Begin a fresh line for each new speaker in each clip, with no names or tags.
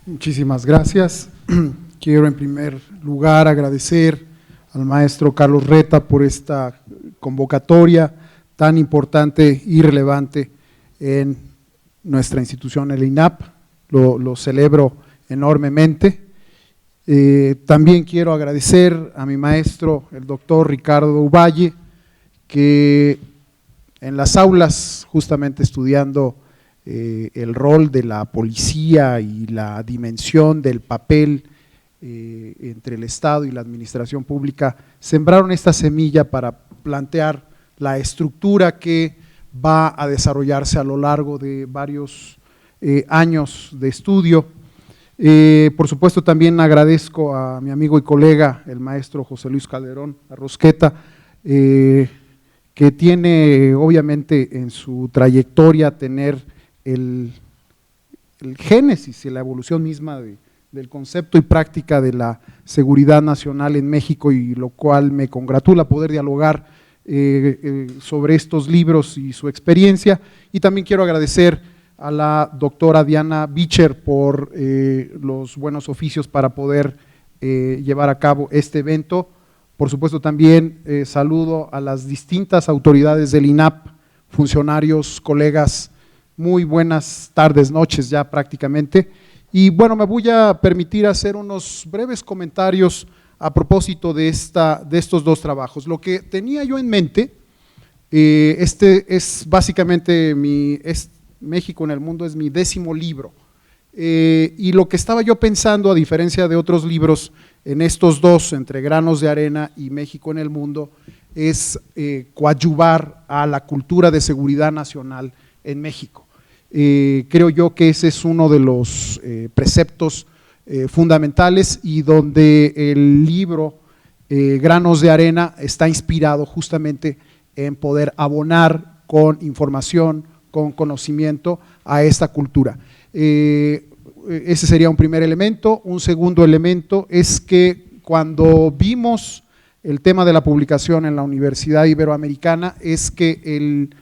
Muchísimas gracias. Quiero en primer lugar agradecer al maestro Carlos Reta por esta convocatoria tan importante y relevante en nuestra institución, el INAP. Lo celebro enormemente. También quiero agradecer a mi maestro, el doctor Ricardo Uvalle, que en las aulas, justamente estudiando el rol de la policía y la dimensión del papel entre el Estado y la administración pública, sembraron esta semilla para plantear la estructura que va a desarrollarse a lo largo de varios años de estudio. Por supuesto, también agradezco a mi amigo y colega, el maestro José Luis Calderón Arrosqueta, que tiene obviamente en su trayectoria tener el génesis y la evolución misma del concepto y práctica de la seguridad nacional en México, y lo cual me congratula poder dialogar sobre estos libros y su experiencia. Y también quiero agradecer a la doctora Diana Bicher por los buenos oficios para poder llevar a cabo este evento. Por supuesto, también saludo a las distintas autoridades del INAP, funcionarios, colegas. Muy buenas tardes, noches ya prácticamente. Y bueno, me voy a permitir hacer unos breves comentarios a propósito de estos dos trabajos. Lo que tenía yo en mente, este es básicamente México en el mundo, es mi 10º libro. Y lo que estaba yo pensando, a diferencia de otros libros, en estos dos, entre Granos de Arena y México en el mundo, es coadyuvar a la cultura de seguridad nacional en México. Creo yo que ese es uno de los preceptos fundamentales, y donde el libro Granos de Arena está inspirado justamente en poder abonar con información, con conocimiento a esta cultura. Ese sería un primer elemento. Un segundo elemento es que cuando vimos el tema de la publicación en la Universidad Iberoamericana, es que el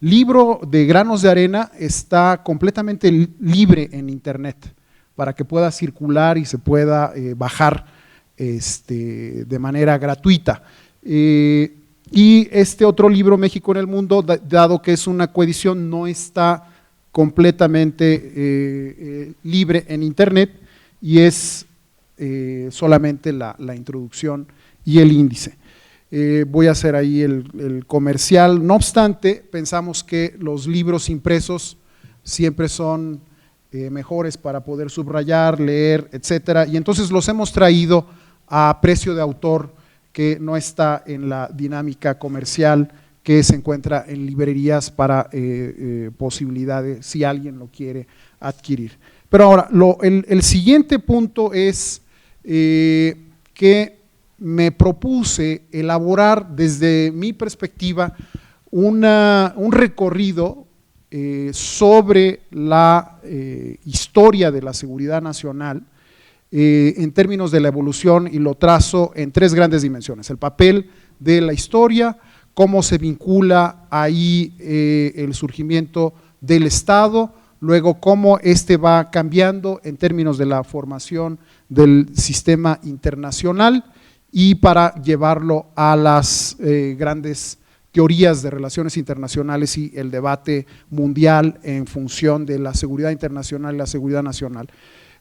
libro de Granos de Arena está completamente libre en internet para que pueda circular y se pueda bajar de manera gratuita. Y este otro libro, México en el mundo, dado que es una coedición, no está completamente libre en internet, y es solamente la introducción y el índice. Voy a hacer ahí el comercial. No obstante, pensamos que los libros impresos siempre son mejores para poder subrayar, leer, etcétera, y entonces los hemos traído a precio de autor, que no está en la dinámica comercial que se encuentra en librerías para posibilidades, si alguien lo quiere adquirir. Pero ahora, el siguiente punto es que me propuse elaborar desde mi perspectiva un recorrido sobre la historia de la seguridad nacional en términos de la evolución, y lo trazo en 3 grandes dimensiones: el papel de la historia, cómo se vincula ahí el surgimiento del Estado, luego cómo va cambiando en términos de la formación del sistema internacional, y para llevarlo a las grandes teorías de relaciones internacionales y el debate mundial en función de la seguridad internacional y la seguridad nacional.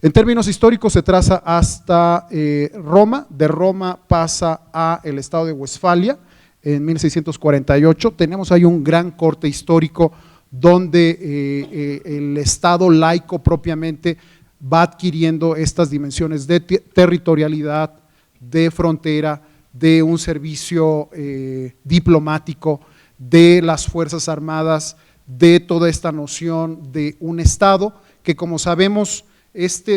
En términos históricos se traza hasta Roma, de Roma pasa a el estado de Westfalia en 1648, tenemos ahí un gran corte histórico donde el Estado laico propiamente va adquiriendo estas dimensiones de territorialidad, de frontera, de un servicio diplomático, de las Fuerzas Armadas, de toda esta noción de un Estado que, como sabemos,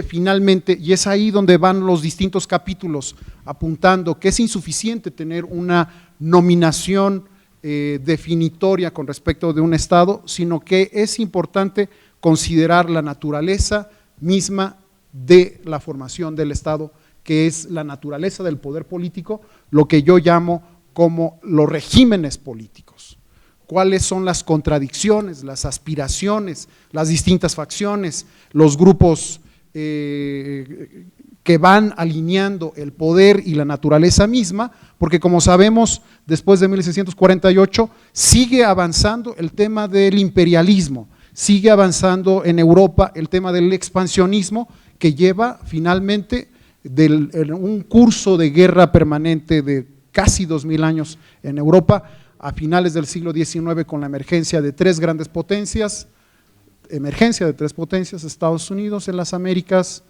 finalmente, y es ahí donde van los distintos capítulos apuntando que es insuficiente tener una nominación definitoria con respecto de un Estado, sino que es importante considerar la naturaleza misma de la formación del Estado, que es la naturaleza del poder político, lo que yo llamo como los regímenes políticos. Cuáles son las contradicciones, las aspiraciones, las distintas facciones, los grupos que van alineando el poder y la naturaleza misma, porque como sabemos, después de 1648 sigue avanzando el tema del imperialismo, sigue avanzando en Europa el tema del expansionismo, que lleva finalmente un curso de guerra permanente de casi 2000 años en Europa, a finales del siglo XIX, con la emergencia de tres potencias, Estados Unidos en las Américas,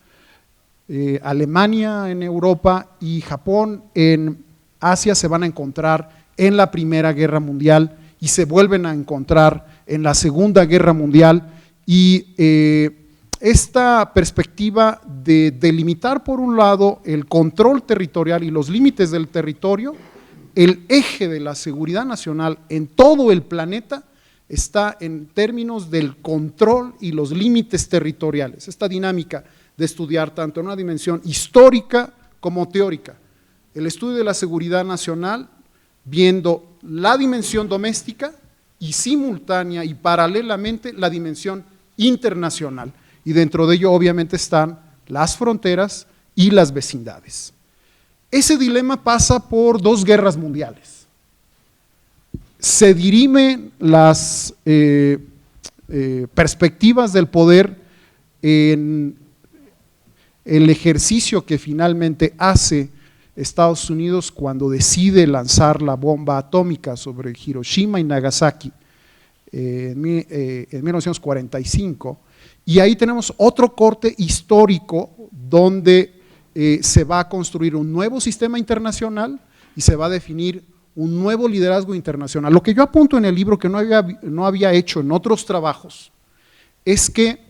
Alemania en Europa y Japón en Asia. Se van a encontrar en la Primera Guerra Mundial y se vuelven a encontrar en la Segunda Guerra Mundial, y esta perspectiva de delimitar por un lado el control territorial y los límites del territorio, el eje de la seguridad nacional en todo el planeta está en términos del control y los límites territoriales. Esta dinámica de estudiar tanto en una dimensión histórica como teórica, el estudio de la seguridad nacional viendo la dimensión doméstica y simultánea y paralelamente la dimensión internacional, y dentro de ello obviamente están las fronteras y las vecindades. Ese dilema pasa por dos guerras mundiales. Se dirimen las perspectivas del poder en el ejercicio que finalmente hace Estados Unidos cuando decide lanzar la bomba atómica sobre Hiroshima y Nagasaki en 1945, y ahí tenemos otro corte histórico donde se va a construir un nuevo sistema internacional y se va a definir un nuevo liderazgo internacional. Lo que yo apunto en el libro, que no había hecho en otros trabajos, es que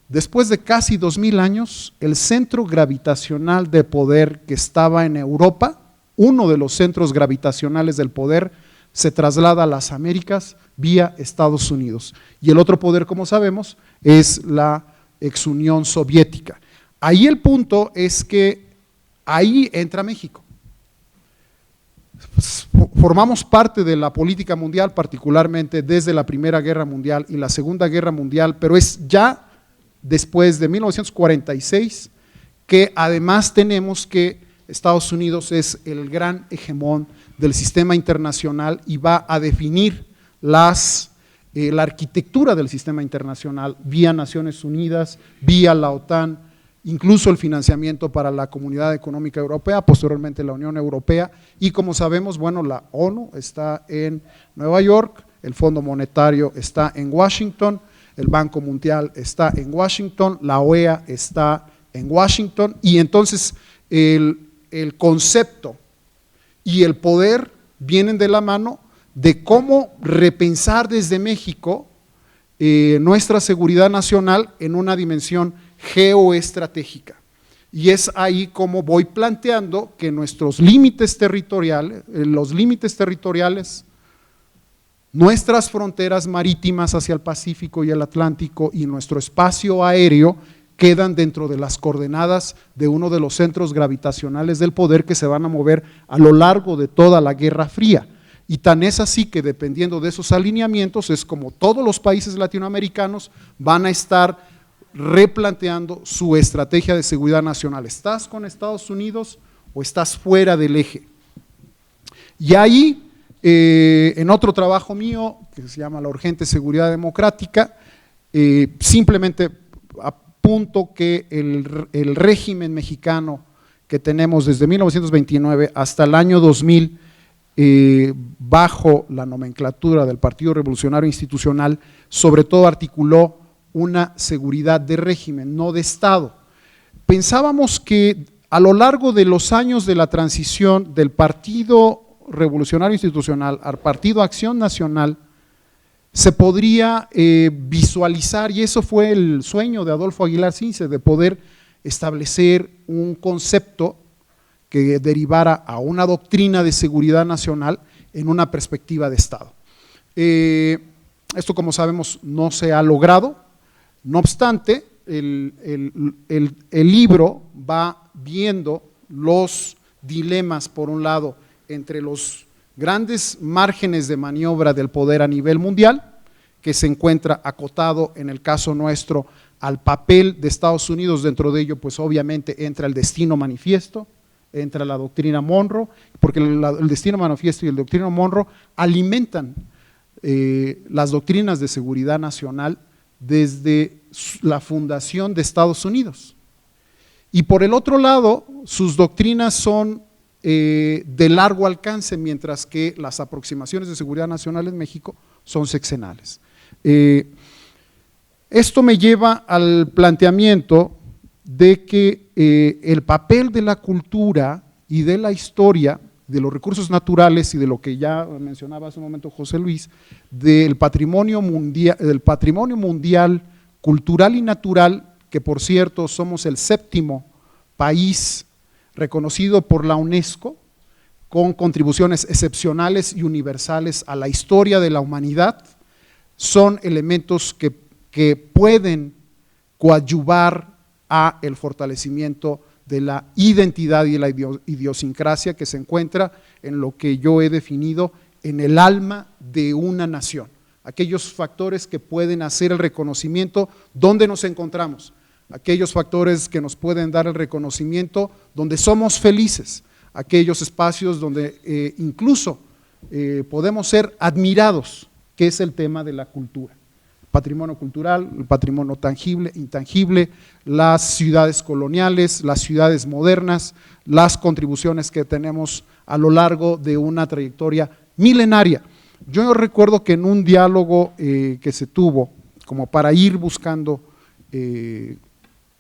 después de casi 2000 años, el centro gravitacional de poder que estaba en Europa, uno de los centros gravitacionales del poder, se traslada a las Américas vía Estados Unidos. Y el otro poder, como sabemos, es la ex Unión Soviética. Ahí el punto es que ahí entra México. Formamos parte de la política mundial, particularmente desde la Primera Guerra Mundial y la Segunda Guerra Mundial, pero es ya después de 1946 que además tenemos que Estados Unidos es el gran hegemón del sistema internacional y va a definir la arquitectura del sistema internacional vía Naciones Unidas, vía la OTAN, incluso el financiamiento para la Comunidad Económica Europea, posteriormente la Unión Europea, y como sabemos, bueno, la ONU está en Nueva York, el Fondo Monetario está en Washington, el Banco Mundial está en Washington, la OEA está en Washington, y entonces el concepto y el poder vienen de la mano de cómo repensar desde México nuestra seguridad nacional en una dimensión geoestratégica. Y es ahí como voy planteando que nuestros límites territoriales, nuestras fronteras marítimas hacia el Pacífico y el Atlántico y nuestro espacio aéreo quedan dentro de las coordenadas de uno de los centros gravitacionales del poder que se van a mover a lo largo de toda la Guerra Fría. Y tan es así que dependiendo de esos alineamientos es como todos los países latinoamericanos van a estar replanteando su estrategia de seguridad nacional. ¿Estás con Estados Unidos o estás fuera del eje? Y ahí, en otro trabajo mío, que se llama La Urgente Seguridad Democrática, simplemente apunto que el régimen mexicano que tenemos desde 1929 hasta el año 2000, bajo la nomenclatura del Partido Revolucionario Institucional, sobre todo articuló una seguridad de régimen, no de Estado. Pensábamos que a lo largo de los años de la transición del Partido Revolucionario Institucional al Partido Acción Nacional, se podría visualizar, y eso fue el sueño de Adolfo Aguilar Since, de poder establecer un concepto que derivara a una doctrina de seguridad nacional en una perspectiva de Estado. Esto, como sabemos, no se ha logrado. No obstante, el libro va viendo los dilemas, por un lado, entre los grandes márgenes de maniobra del poder a nivel mundial, que se encuentra acotado en el caso nuestro al papel de Estados Unidos. Dentro de ello, pues obviamente entra el Destino Manifiesto, entra la doctrina Monroe, porque el Destino Manifiesto y el doctrina Monroe alimentan las doctrinas de seguridad nacional desde la fundación de Estados Unidos. Y por el otro lado, sus doctrinas son de largo alcance, mientras que las aproximaciones de seguridad nacional en México son sexenales. Esto me lleva al planteamiento de que el papel de la cultura y de la historia, de los recursos naturales y de lo que ya mencionaba hace un momento José Luis, del patrimonio mundial cultural y natural, que por cierto somos el 7º país reconocido por la UNESCO, con contribuciones excepcionales y universales a la historia de la humanidad, son elementos que pueden coadyuvar a el fortalecimiento de la identidad y la idiosincrasia que se encuentra en lo que yo he definido en el alma de una nación. Aquellos factores que pueden hacer el reconocimiento donde nos encontramos, aquellos factores que nos pueden dar el reconocimiento donde somos felices, aquellos espacios donde incluso podemos ser admirados, que es el tema de la cultura. Patrimonio cultural, el patrimonio tangible, intangible, las ciudades coloniales, las ciudades modernas, las contribuciones que tenemos a lo largo de una trayectoria milenaria. Yo recuerdo que en un diálogo que se tuvo, como para ir buscando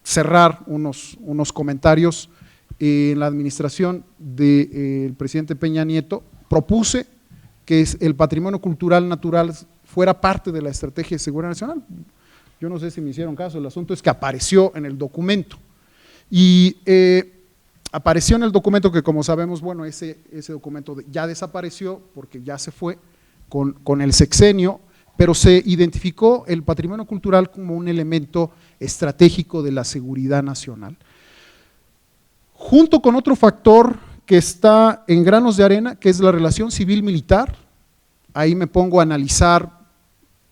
cerrar unos comentarios, en la administración del presidente Peña Nieto, propuse que el patrimonio cultural natural fuera parte de la estrategia de seguridad nacional. Yo no sé si me hicieron caso, el asunto es que apareció en el documento. Y apareció en el documento que, como sabemos, bueno, ese documento ya desapareció porque ya se fue con el sexenio, pero se identificó el patrimonio cultural como un elemento estratégico de la seguridad nacional. Junto con otro factor que está en granos de arena, que es la relación civil-militar. Ahí me pongo a analizar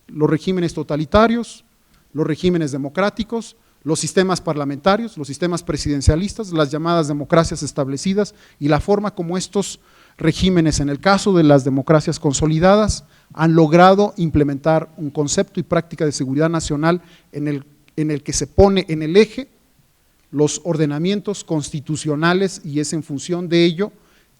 los regímenes totalitarios, los regímenes democráticos, los sistemas parlamentarios, los sistemas presidencialistas, las llamadas democracias establecidas y la forma como estos regímenes, en el caso de las democracias consolidadas, han logrado implementar un concepto y práctica de seguridad nacional en el que se pone en el eje los ordenamientos constitucionales, y es en función de ello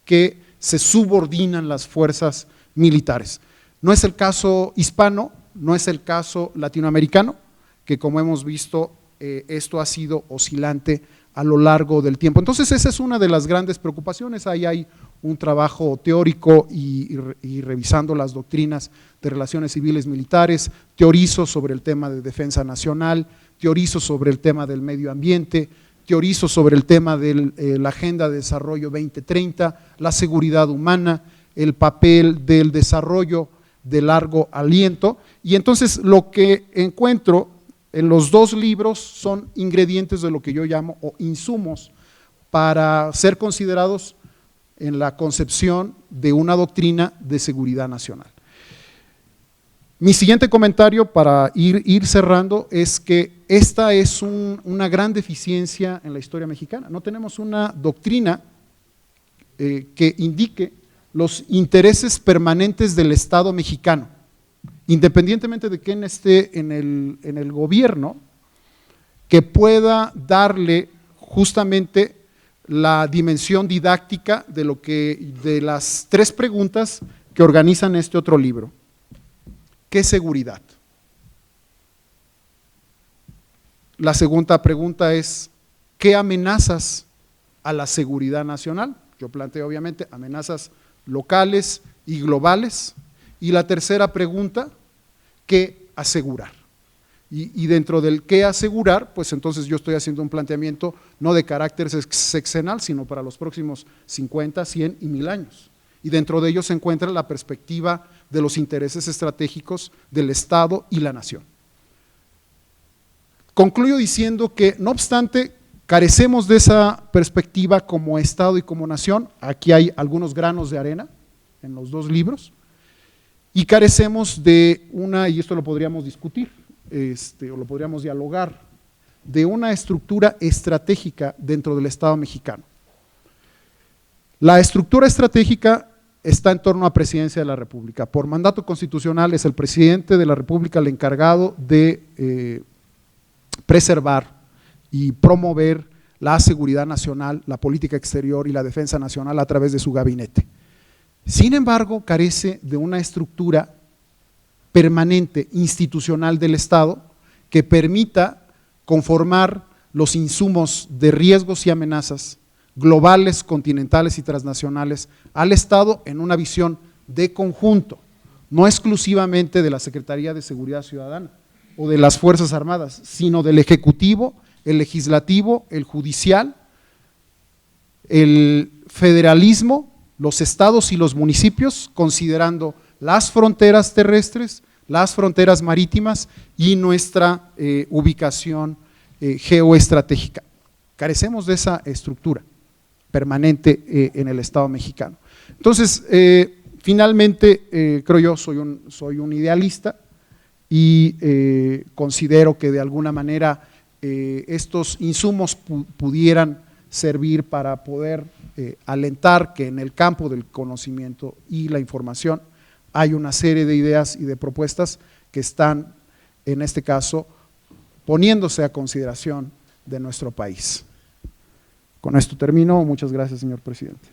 que se subordinan las fuerzas militares. No es el caso hispano, no es el caso latinoamericano, que como hemos visto, esto ha sido oscilante a lo largo del tiempo. Entonces esa es una de las grandes preocupaciones. Ahí hay un trabajo teórico y revisando las doctrinas de relaciones civiles militares, teorizo sobre el tema de defensa nacional, teorizo sobre el tema del medio ambiente, teorizo sobre el tema de la Agenda de Desarrollo 2030, la seguridad humana, el papel del desarrollo de largo aliento, y entonces lo que encuentro en los dos libros son ingredientes de lo que yo llamo o insumos para ser considerados en la concepción de una doctrina de seguridad nacional. Mi siguiente comentario para ir cerrando es que esta es una gran deficiencia en la historia mexicana. No tenemos una doctrina que indique los intereses permanentes del Estado mexicano, independientemente de quién esté en el gobierno, que pueda darle justamente la dimensión didáctica de las 3 preguntas que organizan este otro libro. ¿Qué seguridad? La segunda pregunta es, ¿qué amenazas a la seguridad nacional? Yo planteo obviamente amenazas locales y globales. Y la tercera pregunta, ¿qué asegurar? Y dentro del qué asegurar, pues entonces yo estoy haciendo un planteamiento no de carácter sexenal, sino para los próximos 50, 100 y 1000 años. Y dentro de ello se encuentra la perspectiva de los intereses estratégicos del Estado y la nación. Concluyo diciendo que, no obstante, carecemos de esa perspectiva como Estado y como nación. Aquí hay algunos granos de arena en los 2 libros, y carecemos de y esto lo podríamos discutir, o lo podríamos dialogar de una estructura estratégica dentro del Estado mexicano. La estructura estratégica está en torno a Presidencia de la República. Por mandato constitucional es el Presidente de la República el encargado de preservar y promover la seguridad nacional, la política exterior y la defensa nacional a través de su gabinete. Sin embargo, carece de una estructura permanente, institucional del Estado, que permita conformar los insumos de riesgos y amenazas globales, continentales y transnacionales al Estado en una visión de conjunto, no exclusivamente de la Secretaría de Seguridad Ciudadana o de las Fuerzas Armadas, sino del Ejecutivo, el Legislativo, el Judicial, el federalismo, los estados y los municipios, considerando las fronteras terrestres, las fronteras marítimas y nuestra ubicación geoestratégica. Carecemos de esa estructura permanente en el Estado mexicano. Entonces, finalmente, creo yo, soy un idealista y considero que de alguna manera estos insumos pudieran servir para poder alentar que en el campo del conocimiento y la información hay una serie de ideas y de propuestas que están, en este caso, poniéndose a consideración de nuestro país. Con esto termino. Muchas gracias, señor presidente.